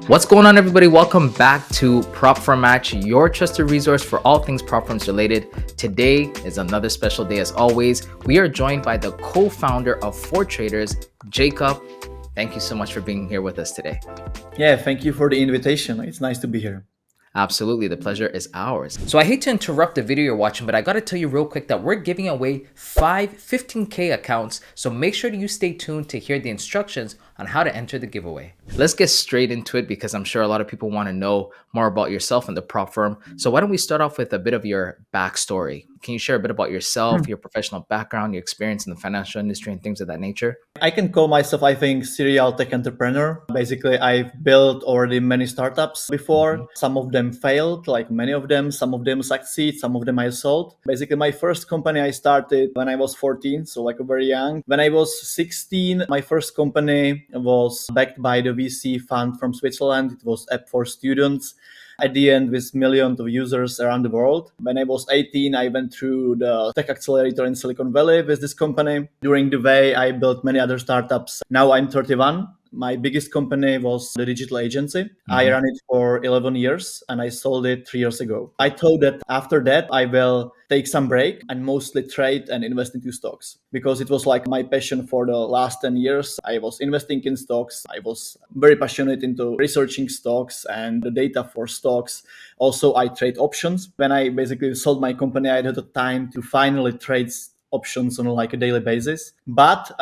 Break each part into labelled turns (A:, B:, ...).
A: What's going on, everybody? Welcome back to Prop Firm Match, your trusted resource for all things prop firms related. Today is another special day as always. We are joined by the co-founder of ForTraders, Jakub. Thank you so much for being here with us today.
B: Yeah, thank you for the invitation. It's nice to be here.
A: Absolutely. The pleasure is ours. So I hate to interrupt the video you're watching, but I got to tell you real quick that we're giving away 5 15K accounts. So make sure that you stay tuned to hear the instructions on how to enter the giveaway. Let's get straight into it because I'm sure a lot of people want to know more about yourself and the prop firm. So why don't we start off with a bit of your backstory? Can you share a bit about yourself, your professional background, your experience in the financial industry and things of that nature?
B: I can call myself, I think, serial tech entrepreneur. Basically, I've built already many startups before. Some of them failed, like many of them. Some of them succeed. Some of them I sold. Basically, my first company I started when I was 14, so like very young. When I was 16, my first company was backed by the VC fund from Switzerland. It was app for students. At the end, with millions of users around the world. When I was 18, I went through the tech accelerator in Silicon Valley with this company. During the way, I built many other startups. Now I'm 31. My biggest company was the digital agency. I ran it for 11 years and I sold it 3 years ago. I thought that after that, I will take some break and mostly trade and invest into stocks because it was like my passion for the last 10 years. I was investing in stocks. I was very passionate into researching stocks and the data for stocks. Also, I trade options. When I basically sold my company, I had the time to finally trade options on like a daily basis. But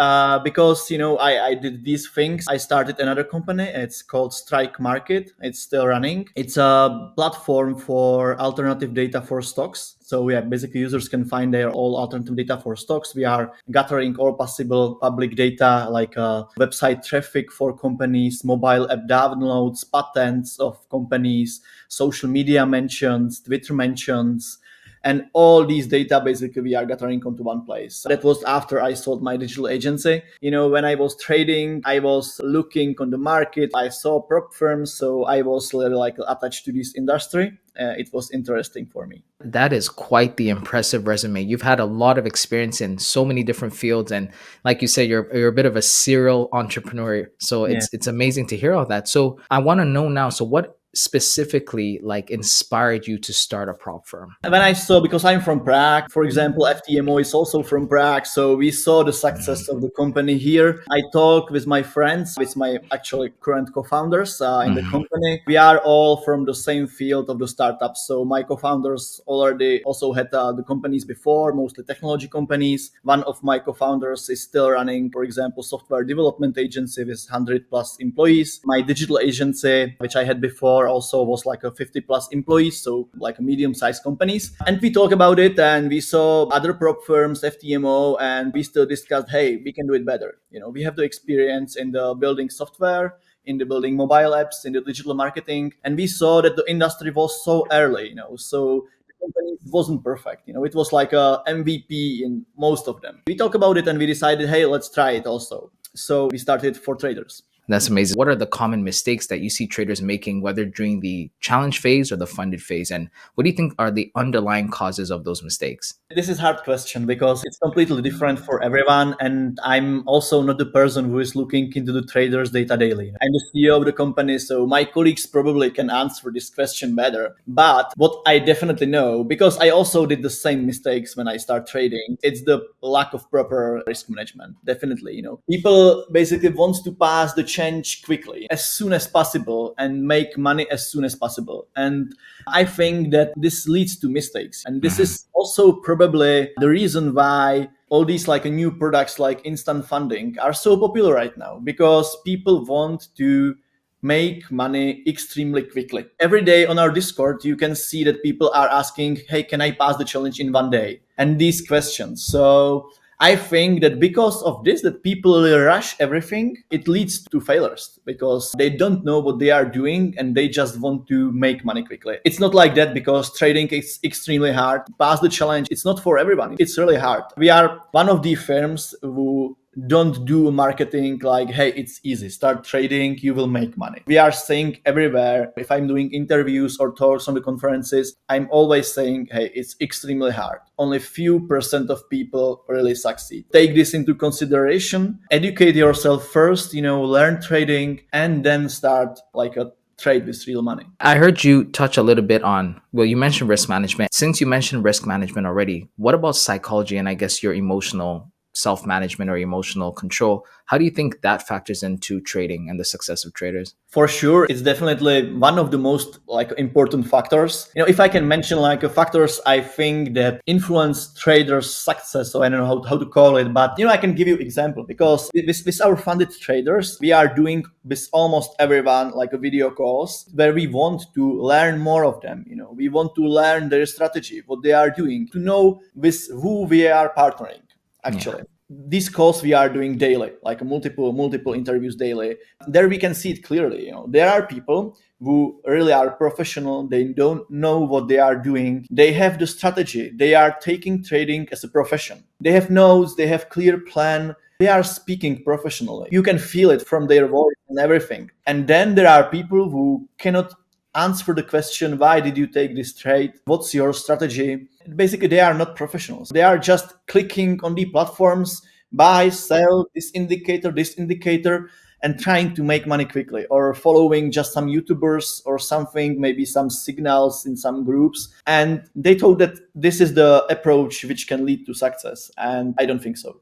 B: because I did these things, I started another company. It's called Strike Market. It's still running. It's a platform for alternative data for stocks. So yeah, basically users can find their all alternative data for stocks. We are gathering all possible public data like website traffic for companies, mobile app downloads, patents of companies, social media mentions, Twitter mentions, and all these data basically we are gathering onto one place. That was after I sold my digital agency. When I was trading, I was looking on the market. I saw prop firms, so I was like attached to this industry. It was interesting for me.
A: That is quite the impressive resume. You've had a lot of experience in so many different fields, and like you said, you're a bit of a serial entrepreneur. So
B: Yeah.
A: it's amazing to hear all that. So I want to know now. So what specifically like inspired you to start a prop firm?
B: When I saw, because I'm from Prague, for example, FTMO is also from Prague. So we saw the success of the company here. I talked with my friends, with my actually current co-founders in the company. We are all from the same field of the startups. So my co-founders already also had the companies before, mostly technology companies. One of my co-founders is still running, for example, software development agency with 100 plus employees. My digital agency, which I had before, also was like a 50 plus employees, so like a medium-sized companies. And we talk about it and we saw other prop firms, FTMO, and we still discussed, hey, we can do it better. We have the experience in the building software, in the building mobile apps, in the digital marketing. And we saw that the industry was so early, so the company wasn't perfect. It was like a MVP in most of them. We talked about it and we decided, hey, let's try it also. So we started ForTraders.
A: That's amazing. What are the common mistakes that you see traders making, whether during the challenge phase or the funded phase? And what do you think are the underlying causes of those mistakes?
B: This is a hard question because it's completely different for everyone. And I'm also not the person who is looking into the traders' data daily. I'm the CEO of the company, so my colleagues probably can answer this question better. But what I definitely know, because I also did the same mistakes when I start trading, it's the lack of proper risk management. Definitely, people basically want to pass the change quickly, as soon as possible, and make money as soon as possible. And I think that this leads to mistakes. And this is also probably the reason why all these like new products like instant funding are so popular right now, because people want to make money extremely quickly. Every day on our Discord, you can see that people are asking, hey, can I pass the challenge in one day? And these questions. So I think that because of this, that people will rush everything, it leads to failures because they don't know what they are doing and they just want to make money quickly. It's not like that because trading is extremely hard. Pass the challenge, it's not for everyone. It's really hard. We are one of the firms who don't do marketing like, hey, it's easy, start trading, you will make money. We are saying everywhere, if I'm doing interviews or talks on the conferences, I'm always saying, hey, it's extremely hard. Only few percent of people really succeed. Take this into consideration, educate yourself first, learn trading, and then start like a trade with real money.
A: I heard you touch a little bit on, well, you mentioned risk management. Since you mentioned risk management already, what about psychology and I guess your emotional self management or emotional control? How do you think that factors into trading and the success of traders?
B: For sure, it's definitely one of the most like important factors. If I can mention like factors I think that influence traders' success, so I don't know how to call it, but I can give you example because with our funded traders, we are doing with almost everyone like a video calls where we want to learn more of them. We want to learn their strategy, what they are doing, to know with who we are partnering actually. These calls we are doing daily, like multiple interviews daily. There we can see it clearly. There are people who really are professional. They don't know what they are doing. They have the strategy. They are taking trading as a profession. They have notes. They have clear plan. They are speaking professionally. You can feel it from their voice and everything. And then there are people who cannot answer the question, why did you take this trade? What's your strategy? Basically, they are not professionals. They are just clicking on the platforms, buy, sell, this indicator, and trying to make money quickly, or following just some YouTubers or something, maybe some signals in some groups. And they thought that this is the approach which can lead to success. And I don't think so.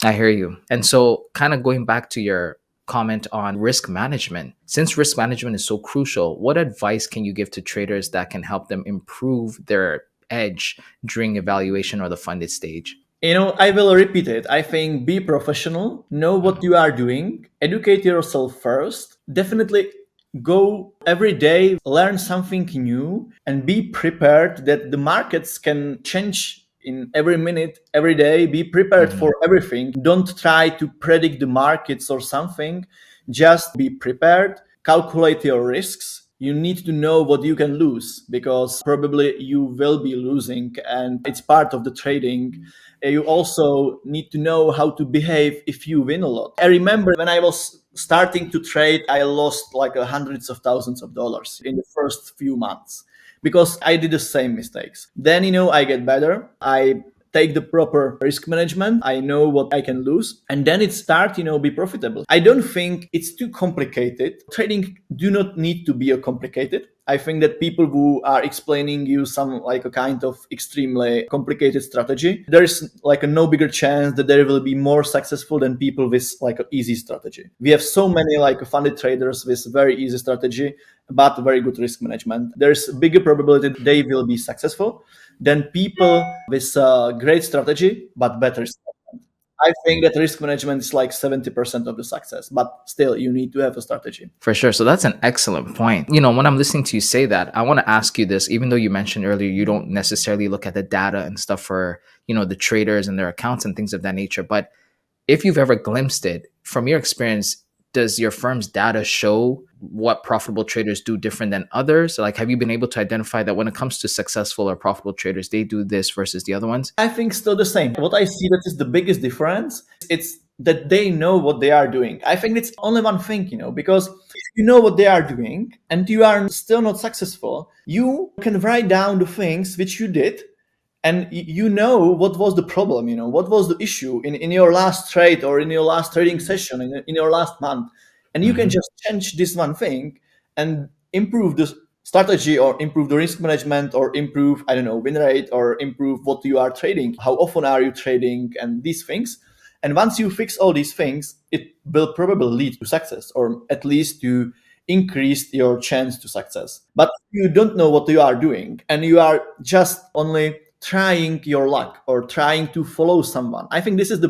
A: I hear you. And so, kind of going back to your comment on risk management, since risk management is so crucial, what advice can you give to traders that can help them improve their edge during evaluation or the funded stage?
B: I will repeat it. I think be professional, know what you are doing, educate yourself first. Definitely go every day, learn something new, and be prepared that the markets can change in every minute, every day. Be prepared for everything. Don't try to predict the markets or something. Just be prepared, calculate your risks. You need to know what you can lose because probably you will be losing and it's part of the trading. You also need to know how to behave if you win a lot. I remember when I was starting to trade, I lost like hundreds of thousands of dollars in the first few months because I did the same mistakes. Then, I get better. I take the proper risk management. I know what I can lose. And then it start, be profitable. I don't think it's too complicated. Trading do not need to be a complicated. I think that people who are explaining you some like a kind of extremely complicated strategy, there is like a no bigger chance that they will be more successful than people with like an easy strategy. We have so many like funded traders with very easy strategy, but very good risk management. There's a bigger probability that they will be successful than people with great strategy, but better strategy. I think that risk management is like 70% of the success, but still you need to have a strategy.
A: For sure. So that's an excellent point. When I'm listening to you say that, I want to ask you this, even though you mentioned earlier, you don't necessarily look at the data and stuff for, the traders and their accounts and things of that nature. But if you've ever glimpsed it, from your experience, does your firm's data show what profitable traders do different than others? Like, have you been able to identify that when it comes to successful or profitable traders, they do this versus the other ones?
B: I think still the same. What I see that is the biggest difference, it's that they know what they are doing. I think it's only one thing, because if you know what they are doing and you are still not successful, you can write down the things which you did and you know what was the problem, what was the issue in your last trade or in your last trading session, in your last month. And you can just change this one thing and improve the strategy or improve the risk management or improve, I don't know, win rate or improve what you are trading. How often are you trading and these things. And once you fix all these things, it will probably lead to success or at least to increase your chance to success. But if you don't know what you are doing and you are just only trying your luck or trying to follow someone. I think this is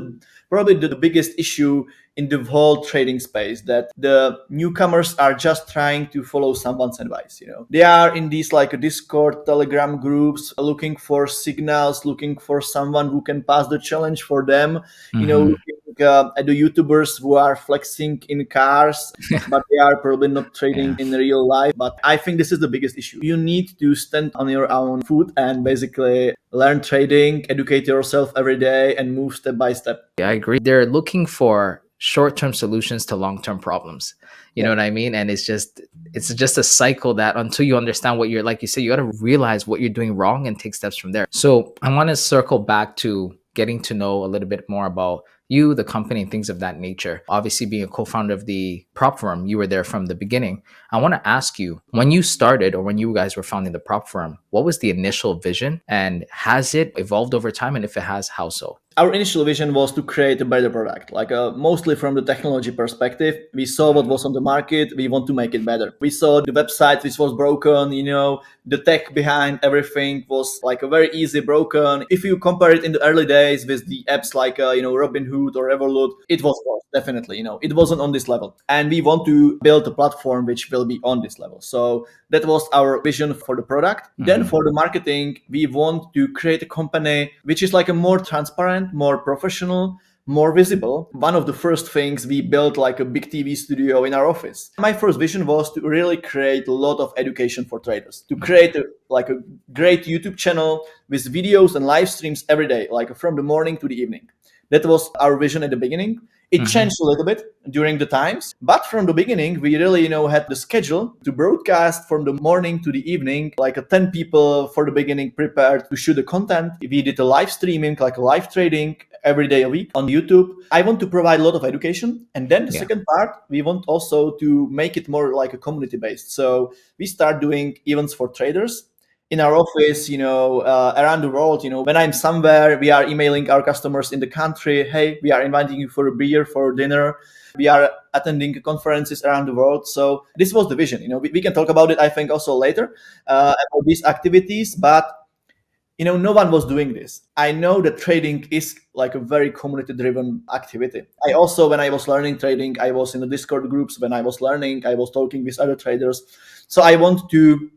B: probably the biggest issue in the whole trading space, that the newcomers are just trying to follow someone's advice. They are in these like Discord, Telegram groups, looking for signals, looking for someone who can pass the challenge for them. Looking at the YouTubers who are flexing in cars, but they are probably not trading in real life. But I think this is the biggest issue. You need to stand on your own foot and basically learn trading, educate yourself every day, and move step by step.
A: I agree. They're looking for short-term solutions to long-term problems. You know what I mean? And it's just a cycle that until you understand what you're, like you said, you got to realize what you're doing wrong and take steps from there. So I want to circle back to getting to know a little bit more about you, the company, and things of that nature. Obviously, being a co-founder of the prop firm, you were there from the beginning. I want to ask you, when you started or when you guys were founding the prop firm, what was the initial vision and has it evolved over time? And if it has, how so?
B: Our initial vision was to create a better product, like mostly from the technology perspective. We saw what was on the market. We want to make it better. We saw the website which was broken, the tech behind everything was like a very easy broken. If you compare it in the early days with the apps like, Robinhood or Revolut, it was worse, definitely, it wasn't on this level. And we want to build a platform which will be on this level. So that was our vision for the product. Then for the marketing, we want to create a company which is like a more transparent, more professional, more visible. One of the first things, we built like a big TV studio in our office. My first vision was to really create a lot of education for traders, to create like a great YouTube channel with videos and live streams every day, like from the morning to the evening. That was our vision at the beginning. It changed a little bit during the times, but from the beginning, we really, had the schedule to broadcast from the morning to the evening, like a 10 people for the beginning prepared to shoot the content. We did a live streaming, like a live trading every day a week on YouTube. I want to provide a lot of education. And then the second part, we want also to make it more like a community based. So we start doing events for traders in our office, around the world. When I'm somewhere, we are emailing our customers in the country, hey, we are inviting you for a beer, for dinner. We are attending conferences around the world. So this was the vision. We can talk about it, I think, also later, about these activities. But no one was doing this. I know that trading is like a very community driven activity. I also, when I was learning trading, I was in the Discord groups. When I was learning, I was talking with other traders. So I want to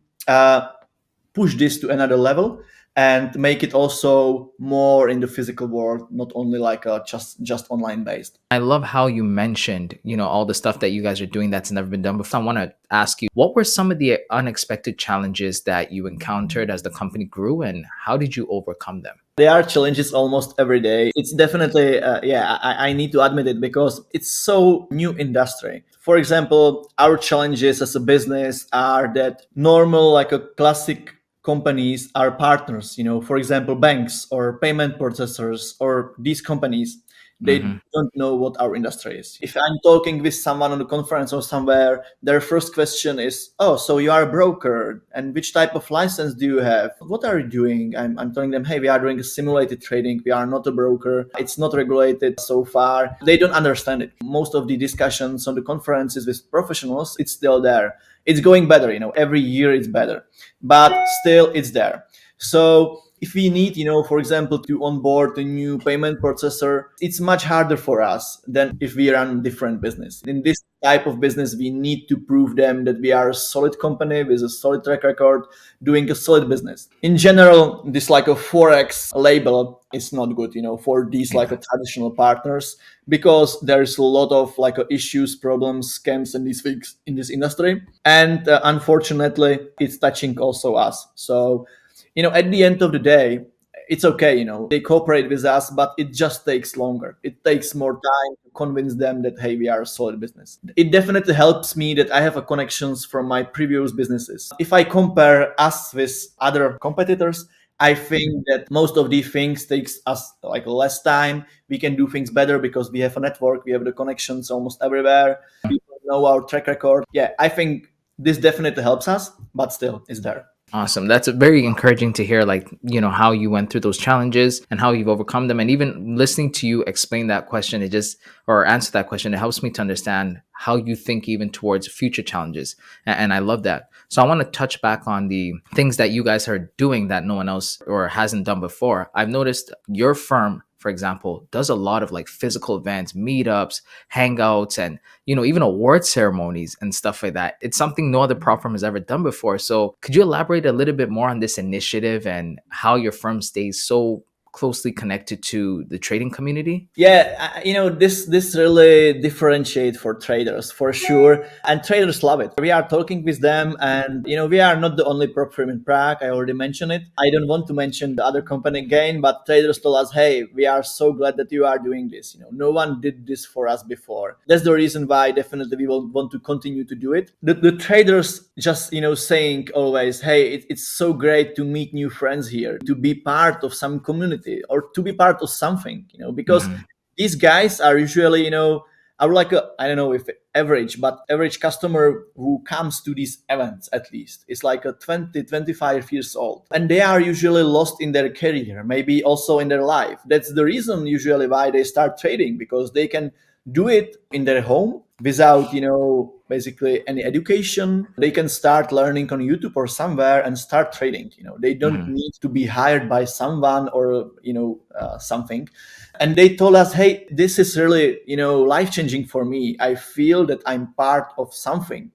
B: push this to another level and make it also more in the physical world, not only like just online based.
A: I love how you mentioned, all the stuff that you guys are doing that's never been done before. I want to ask you, what were some of the unexpected challenges that you encountered as the company grew, and how did you overcome them?
B: There are challenges almost every day. It's definitely, I need to admit it because it's so new industry. For example, our challenges as a business are that normal, like a classic companies are partners, for example, banks or payment processors or these companies. They don't know what our industry is. If I'm talking with someone on a conference or somewhere, their first question is, oh, so you are a broker, and which type of license do you have? What are you doing? I'm telling them, hey, we are doing a simulated trading. We are not a broker. It's not regulated so far. They don't understand it. Most of the discussions on the conferences with professionals, it's still there. It's going better, every year it's better, but still it's there. So if we need, for example, to onboard a new payment processor, it's much harder for us than if we run different business. In this type of business, we need to prove them that we are a solid company with a solid track record, doing a solid business. In general, this like a Forex label is not good, for these like a traditional partners, because there's a lot of like issues, problems, scams, and these things in this industry. And unfortunately, it's touching also us. So at the end of the day, it's okay, they cooperate with us, but it just takes longer. It takes more time to convince them that, hey, we are a solid business. It definitely helps me that I have a connections from my previous businesses. If I compare us with other competitors, I think that most of these things takes us like less time. We can do things better because we have a network, we have the connections almost everywhere. People know our track record. Yeah, I think this definitely helps us, but still it's there.
A: Awesome. That's very encouraging to hear, like, how you went through those challenges and how you've overcome them. And even listening to you explain that question, or answer that question, it helps me to understand how you think even towards future challenges. And I love that. So I want to touch back on the things that you guys are doing that no one else or hasn't done before. I've noticed your firm, for example, does a lot of like physical events, meetups, hangouts, and even award ceremonies and stuff like that. It's something no other prop firm has ever done before. So could you elaborate a little bit more on this initiative and how your firm stays so closely connected to the trading community?
B: Yeah, this really differentiate for traders for sure, and traders love it. We are talking with them, and we are not the only prop firm in Prague. I already mentioned it. I don't want to mention the other company again, but traders told us, hey, we are so glad that you are doing this. No one did this for us before. That's the reason why definitely we will want to continue to do it. The traders just saying always, hey, it's so great to meet new friends here, to be part of some community or to be part of something, because These guys are usually, are like I don't know if average, but average customer who comes to these events at least is like a 20, 25 years old. And they are usually lost in their career, maybe also in their life. That's the reason usually why they start trading, because they can do it in their home without, basically any education. They can start learning on YouTube or somewhere and start trading. They don't
A: Hmm.
B: need to be hired by someone or, something. And they told us, hey, this is really, life changing for me. I feel that I'm part of something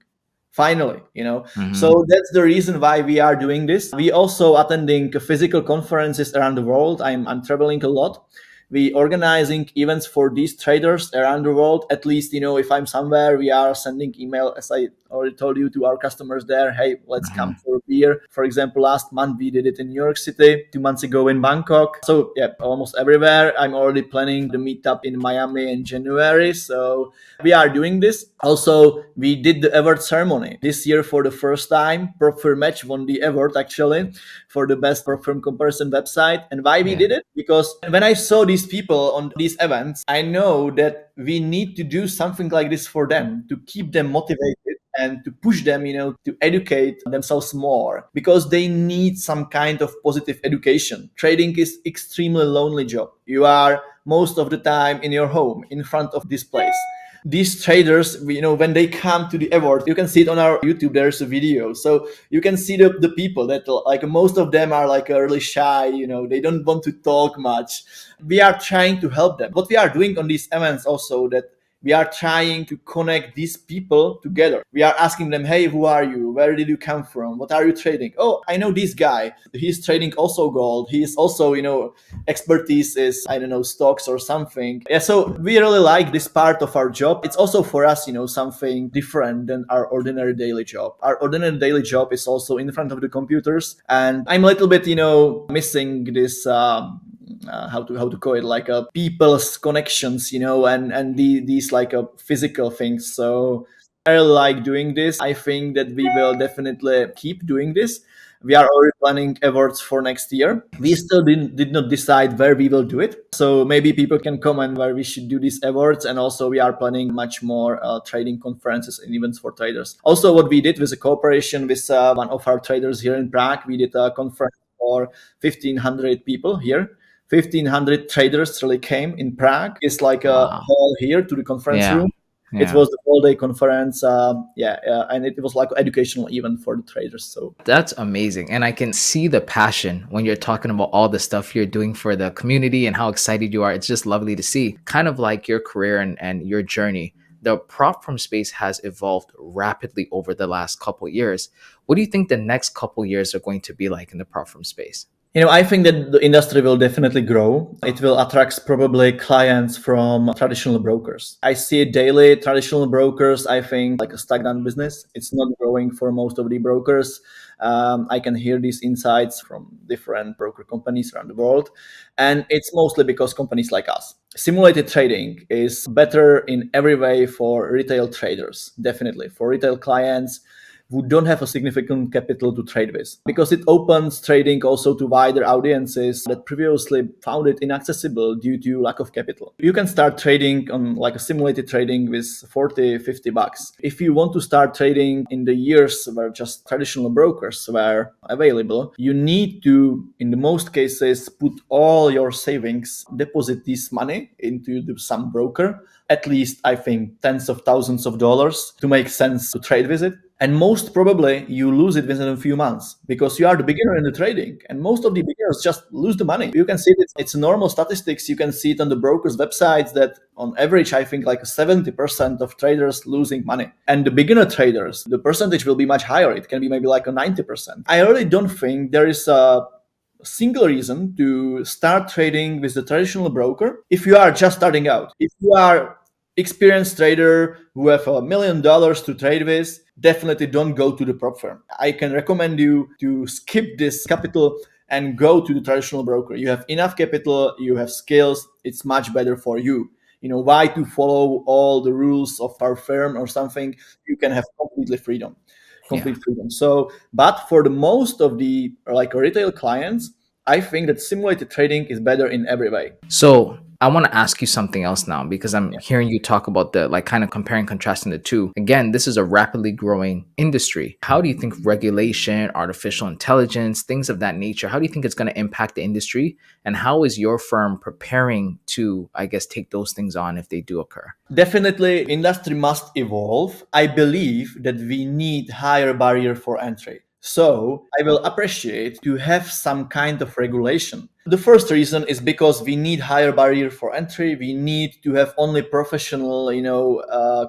B: finally.
A: Hmm.
B: So that's the reason why we are doing this. We also attending physical conferences around the world. I'm traveling a lot. We organizing events for these traders around the world. At least, if I'm somewhere, we are sending email, as I already told you, to our customers there. Hey, let's come
A: Hmm.
B: for a beer. For example, last month we did it in New York City, 2 months ago in Bangkok. So yeah, almost everywhere. I'm already planning the meetup in Miami in January. So we are doing this. Also, we did the award ceremony this year for the first time. PropFirm Match won the award actually for the best PropFirm comparison website. And why we
A: Yeah.
B: did it? Because when I saw these people on these events, I know that we need to do something like this for them to keep them motivated and to push them, to educate themselves more, because they need some kind of positive education. Trading is extremely lonely job. You are most of the time in your home in front of this place. These traders, when they come to the award, you can see it on our YouTube, there's a video, so you can see the people that, like, most of them are like really shy, they don't want to talk much. We are trying to help them. What we are doing on these events also, that we are trying to connect these people together. We are asking them, hey, who are you? Where did you come from? What are you trading? Oh, I know this guy. He's trading also gold. He's also, expertise is, I don't know, stocks or something. Yeah, so we really like this part of our job. It's also for us, something different than our ordinary daily job. Our ordinary daily job is also in front of the computers. And I'm a little bit, missing this how to call it, like people's connections, and these like physical things. So I really like doing this. I think that we will definitely keep doing this. We are already planning awards for next year. We still did not decide where we will do it, so maybe people can comment where we should do these awards. And also we are planning much more trading conferences and events for traders. Also, what we did with a cooperation with one of our traders here in Prague, we did a conference for 1,500 people here. 1,500 traders really came in Prague. It's like a
A: Wow.
B: hall here to the conference
A: Yeah.
B: room. It
A: Yeah.
B: was the whole day conference. And it was like an educational event for the traders. So
A: That's amazing. And I can see the passion when you're talking about all the stuff you're doing for the community and how excited you are. It's just lovely to see. Kind of like your career and your journey. The prop firm space has evolved rapidly over the last couple years. What do you think the next couple years are going to be like in the prop firm space?
B: I think that the industry will definitely grow. It will attract probably clients from traditional brokers. I see it daily. Traditional brokers, I think, like a stagnant business. It's not growing for most of the brokers. I can hear these insights from different broker companies around the world. And it's mostly because companies like us. Simulated trading is better in every way for retail traders, definitely. For retail clients who don't have a significant capital to trade with, because it opens trading also to wider audiences that previously found it inaccessible due to lack of capital. You can start trading on like a simulated trading with 40, $50. If you want to start trading in the years where just traditional brokers were available, you need to, in the most cases, put all your savings, deposit this money into some broker, at least I think tens of thousands of dollars, to make sense to trade with it. And most probably you lose it within a few months, because you are the beginner in the trading, and most of the beginners just lose the money. You can see it, it's normal statistics. You can see it on the brokers websites that on average I think like 70% of traders losing money, and the beginner traders, the percentage will be much higher. It can be maybe like a 90%. I really don't think there is a single reason to start trading with the traditional broker if you are just starting out. If you are experienced trader who have $1 million to trade with, definitely don't go to the prop firm. I can recommend you to skip this capital and go to the traditional broker. You have enough capital, you have skills, it's much better for you. Why to follow all the rules of our firm or something? You can have
A: Yeah.
B: complete freedom. So, but for the most of the like retail clients, I think that simulated trading is better in every way.
A: So I want to ask you something else now because I'm hearing you talk about the like kind of comparing contrasting the two. Again, this is a rapidly growing industry. How do you think regulation, artificial intelligence, things of that nature, how do you think it's going to impact the industry? And how is your firm preparing to, I guess, take those things on if they do occur?
B: Definitely, industry must evolve. I believe that we need higher barrier for entry. So I will appreciate to have some kind of regulation. The first reason is because we need higher barrier for entry. We need to have only professional,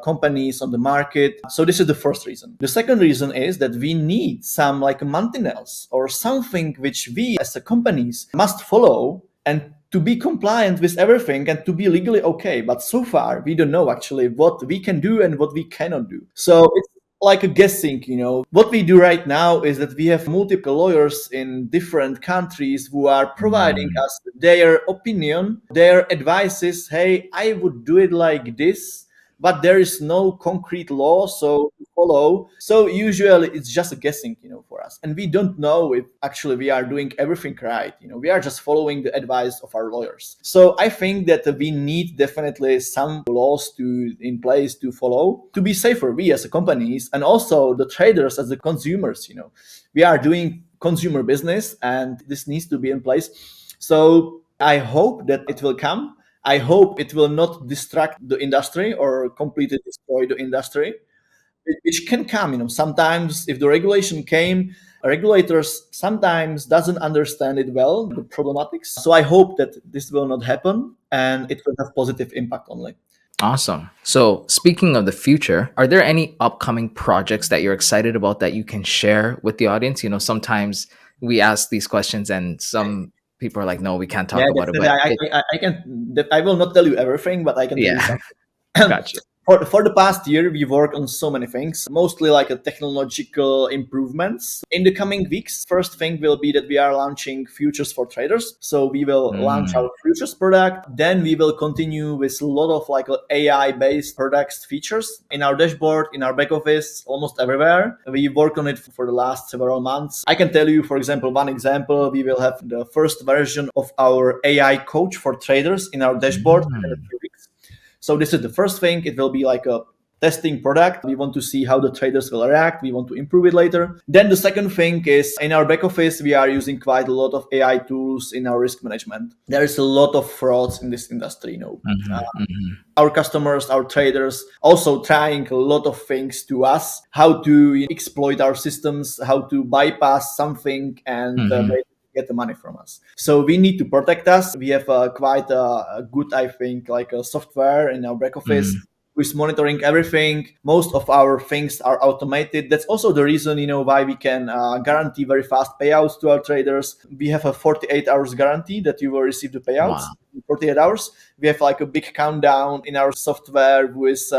B: companies on the market. So this is the first reason. The second reason is that we need some like maintenance or something which we as a companies must follow and to be compliant with everything and to be legally okay. But so far, we don't know actually what we can do and what we cannot do. So it's like a guessing, What we do right now is that we have multiple lawyers in different countries who are providing
A: Mm,
B: us their opinion, their advices. Hey, I would do it like this, but there is no concrete law so to follow. So usually it's just a guessing, for us. And we don't know if actually we are doing everything right. We are just following the advice of our lawyers. So I think that we need definitely some laws to in place to follow to be safer, we as a companies and also the traders as the consumers. We are doing consumer business and this needs to be in place. So I hope that it will come. I hope it will not distract the industry or completely destroy the industry, which can come. Sometimes if the regulation came, regulators sometimes doesn't understand it well, the problematics. So I hope that this will not happen and it will have positive impact only.
A: awesome. So, speaking of the future, are there any upcoming projects that you're excited about that you can share with the audience? Sometimes we ask these questions and some people are like, no, we can't
B: Yeah,
A: talk about it.
B: definitely.
A: But it,
B: I can. I will not tell you everything, but I can tell you
A: yeah,
B: something.
A: gotcha.
B: For the past year, we worked on so many things, mostly like a technological improvements. In the coming weeks, first thing will be that we are launching futures for traders. So we will launch our
A: Mm,
B: futures product. Then we will continue with a lot of like AI based products features in our dashboard, in our back office, almost everywhere. We worked on it for the last several months. I can tell you, for example, one example, we will have the first version of our AI coach for traders in our dashboard in a
A: mm,
B: few weeks. So this is the first thing. It will be like a testing product. We want to see how the traders will react. We want to improve it later. Then the second thing is in our back office, we are using quite a lot of AI tools in our risk management. There is a lot of frauds in this industry.
A: mhm, mhm,
B: Our customers, our traders also trying a lot of things to us, how to exploit our systems, how to bypass something and
A: mhm,
B: get the money from us. So we need to protect us. We have quite a good, I think, like a software in our back office
A: mhm.
B: who's monitoring everything. Most of our things are automated. That's also the reason, why we can guarantee very fast payouts to our traders. We have a 48 hours guarantee that you will receive the payouts
A: Wow.
B: in 48 hours. We have like a big countdown in our software who is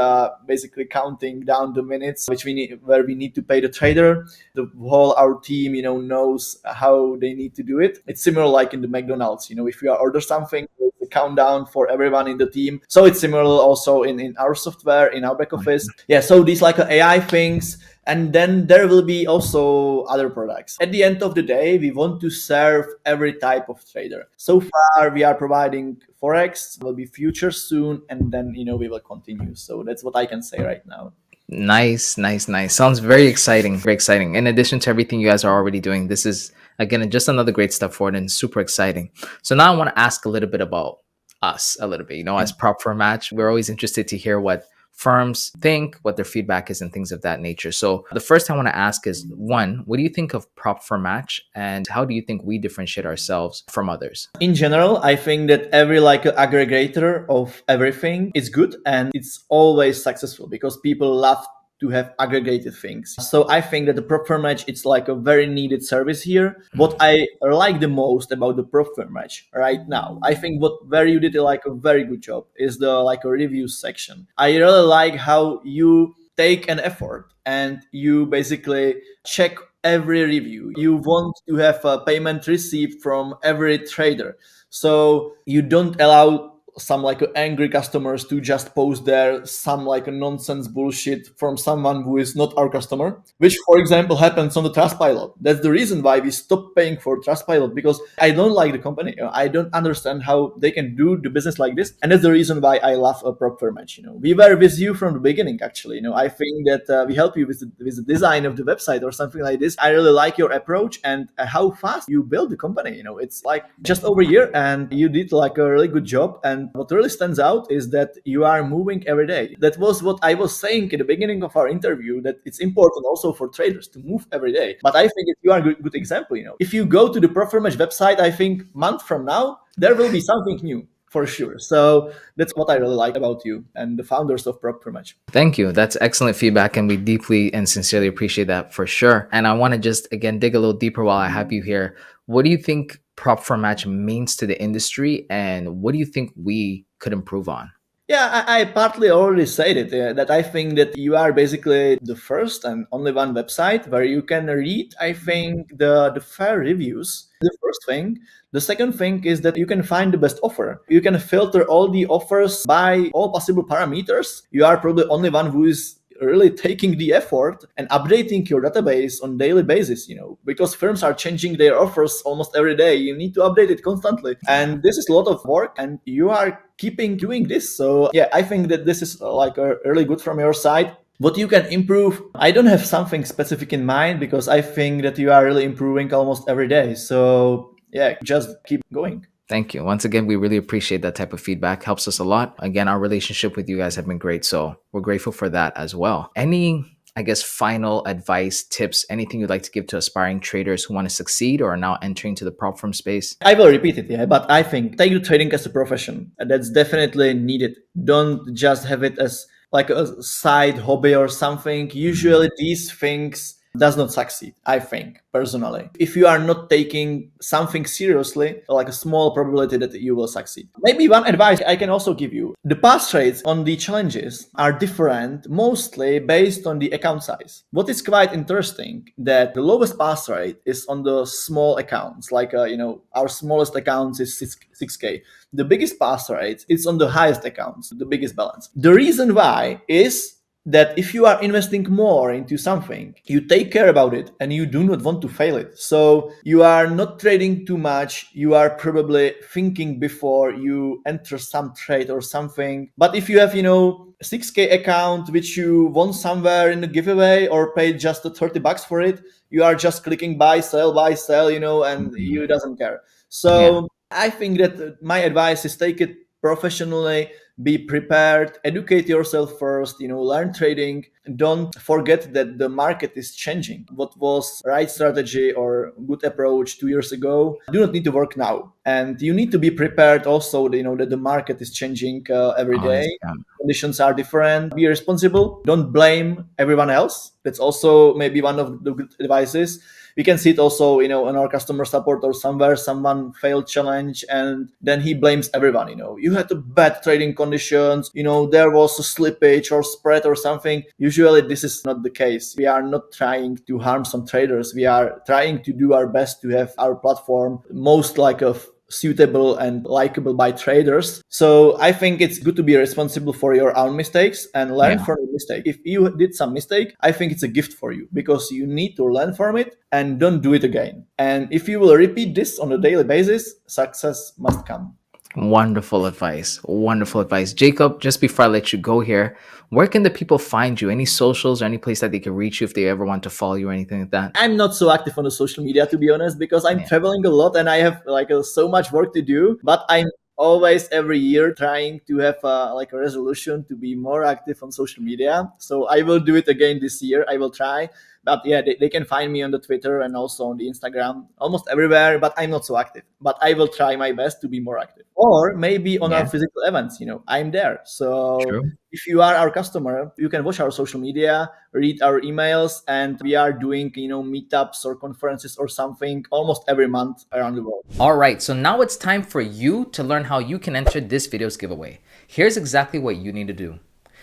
B: basically counting down the minutes which we need, where we need to pay the trader. The whole our team, knows how they need to do it. It's similar like in the McDonald's. If you order something, there's a countdown for everyone in the team. So it's similar also in our software, in our back office. Yeah. So these like AI things. And then there will be also other products. At the end of the day, we want to serve every type of trader. So far, we are providing Forex, will be futures soon, and then we will continue. So that's what I can say right now.
A: Nice, nice, nice. Sounds very exciting. Very exciting. In addition to everything you guys are already doing, this is again just another great step forward and super exciting. So now I want to ask a little bit about us a little bit. As prop for match, we're always interested to hear what firms think, what their feedback is, and things of that nature. So the first I want to ask is one, what do you think of prop for match, and how do you think we differentiate ourselves from others?
B: In general, I think that every like aggregator of everything is good and it's always successful because people love to have aggregated things. So I think that the prop firm match it's like a very needed service here. What I like the most about the prop firm match right now, I think where you did like a very good job is the like a review section. I really like how you take an effort and you basically check every review. You want to have a payment receipt from every trader. So you don't allow some like angry customers to just post there some like a nonsense bullshit from someone who is not our customer, which for example happens on the Trustpilot. That's the reason why we stopped paying for Trustpilot, because I don't like the company. I don't understand how they can do the business like this, and that's the reason why I love a proper match. We were with you from the beginning. Actually, I think that we help you with the design of the website or something like this. I really like your approach and how fast you build the company. It's like just over a year, and you did like a really good job. And what really stands out is that you are moving every day. That was what I was saying at the beginning of our interview, that it's important also for traders to move every day. But I think you are a good example. If you go to the Profermatch website, I think month from now there will be something new for sure. So that's what I really like about you and the founders of Profermatch.
A: Thank you. That's excellent feedback, and we deeply and sincerely appreciate that for sure. And I want to just again dig a little deeper while I have you here. What do you think prop for match means to the industry, and what do you think we could improve on?
B: Yeah, I partly already said it, that I think that you are basically the first and only one website where you can read, I think, the fair reviews. The first thing. The second thing is that you can find the best offer. You can filter all the offers by all possible parameters. You are probably the only one who is really taking the effort and updating your database on daily basis, because firms are changing their offers almost every day. You need to update it constantly, and this is a lot of work, and you are keeping doing this. So yeah, I think that this is like really good from your side. What you can improve, I don't have something specific in mind, because I think that you are really improving almost every day. So yeah, just keep going.
A: Thank you. Once again, we really appreciate that type of feedback. Helps us a lot. Again, our relationship with you guys have been great. So we're grateful for that as well. Any, I guess, final advice, tips, anything you'd like to give to aspiring traders who want to succeed or are now entering to the prop firm space?
B: I will repeat it, yeah, but I think take the trading as a profession. That's definitely needed. Don't just have it as like a side hobby or something. Usually these things does not succeed, I think, personally. If you are not taking something seriously, like a small probability that you will succeed. Maybe one advice I can also give you. The pass rates on the challenges are different, mostly based on the account size. What is quite interesting, that the lowest pass rate is on the small accounts, like, our smallest accounts is 6K. The biggest pass rate is on the highest accounts, the biggest balance. The reason why is that if you are investing more into something, you take care about it and you do not want to fail it. So you are not trading too much. You are probably thinking before you enter some trade or something. But if you have, 6K account, which you won somewhere in a giveaway or paid just $30 for it, you are just clicking buy, sell, and you doesn't care. So
A: Yeah.
B: I think that my advice is take it professionally, be prepared, educate yourself first, learn trading. Don't forget that the market is changing. What was right strategy or good approach 2 years ago do not need to work now. And you need to be prepared also, that the market is changing every day.
A: Always, yeah.
B: Conditions are different. Be responsible. Don't blame everyone else. That's also maybe one of the good advices. We can see it also, on our customer support or somewhere someone failed challenge and then he blames everyone. You had bad trading conditions, there was a slippage or spread or something. Usually this is not the case. We are not trying to harm some traders. We are trying to do our best to have our platform most like a suitable and likable by traders. So I think it's good to be responsible for your own mistakes and learn
A: Yeah.
B: from the mistake. If you did some mistake, I think it's a gift for you, because you need to learn from it and don't do it again. And if you will repeat this on a daily basis, success must come.
A: Wonderful advice. Wonderful advice. Jacob, just before I let you go here, where can the people find you? Any socials or any place that they can reach you if they ever want to follow you or anything like that?
B: I'm not so active on the social media, to be honest, because I'm
A: Yeah.
B: traveling a lot and I have like so much work to do. But I'm always every year trying to have like a resolution to be more active on social media. So I will do it again this year. I will try. But yeah, they can find me on the Twitter and also on the Instagram, almost everywhere. But I'm not so active. But I will try my best to be more active. Or maybe on our
A: Yeah.
B: physical events, I'm there. So
A: True.
B: if you are our customer, you can watch our social media, read our emails, and we are doing, meetups or conferences or something almost every month around the world.
A: All right, so now it's time for you to learn how you can enter this video's giveaway. Here's exactly what you need to do.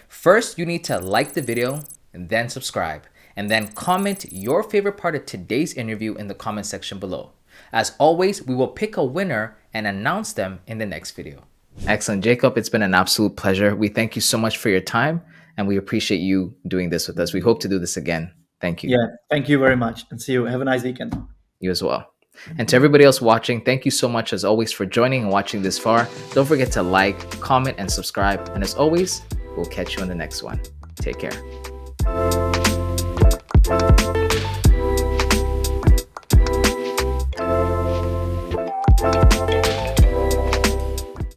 A: First, you need to like the video and then subscribe, and then comment your favorite part of today's interview in the comment section below. As always, we will pick a winner and announce them in the next video. Excellent. Jacob, it's been an absolute pleasure. We thank you so much for your time and we appreciate you doing this with us. We hope to do this again. Thank you.
B: Yeah, thank you very much, and see you. Have a nice weekend.
A: You as well. And to everybody else watching, thank you so much as always for joining and watching this far. Don't forget to like, comment, and subscribe. And as always, we'll catch you on the next one. Take care.